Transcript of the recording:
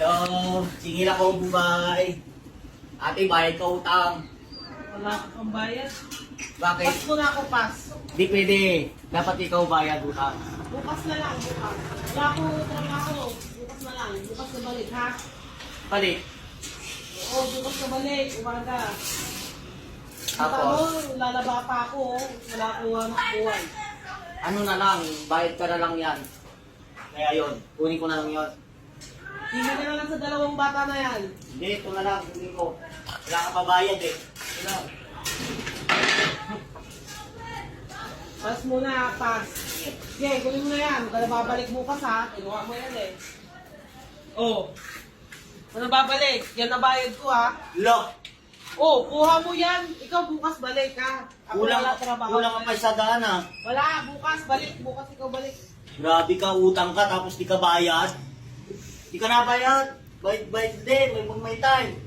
Hello, singil ako buhay. Ate, bayad ka utang. Wala kang bayad. Bakit? Pas mo na ako, pas. Di pwede. Dapat ikaw bayad utang. Bukas na lang, bukas. Wala ko trabaho. Bukas na lang. Bukas na balik, ha? Balik. Oo, bukas na balik. Umaga. Kita Tapos? mo, lalaba pa ako. Wala ko anak buhay. Ano na lang, bayad ka na lang yan. Kaya yun, kunin ko na lang yun. Hindi ka na lang sa dalawang bata na yan. Hindi, ito na lang, kunin ko. Wala ka pa bayad eh. Ito lang. Pas mo na, pas. Sige, kunin mo na yan. Huwag ka na babalik bukas, ha? Kinuha mo yan, eh. Oh. Ano babalik? Yan na bayad ko, ha? Lo, Oh, kuha mo yan. Ikaw bukas balik, ha? Ako wala trabaho. kulang ka pa sa daan ah. Wala, bukas balik. Bukas ikaw balik. Grabe ka, utang ka tapos di ka bayad. Di ka na bayad. Bayad din, may time.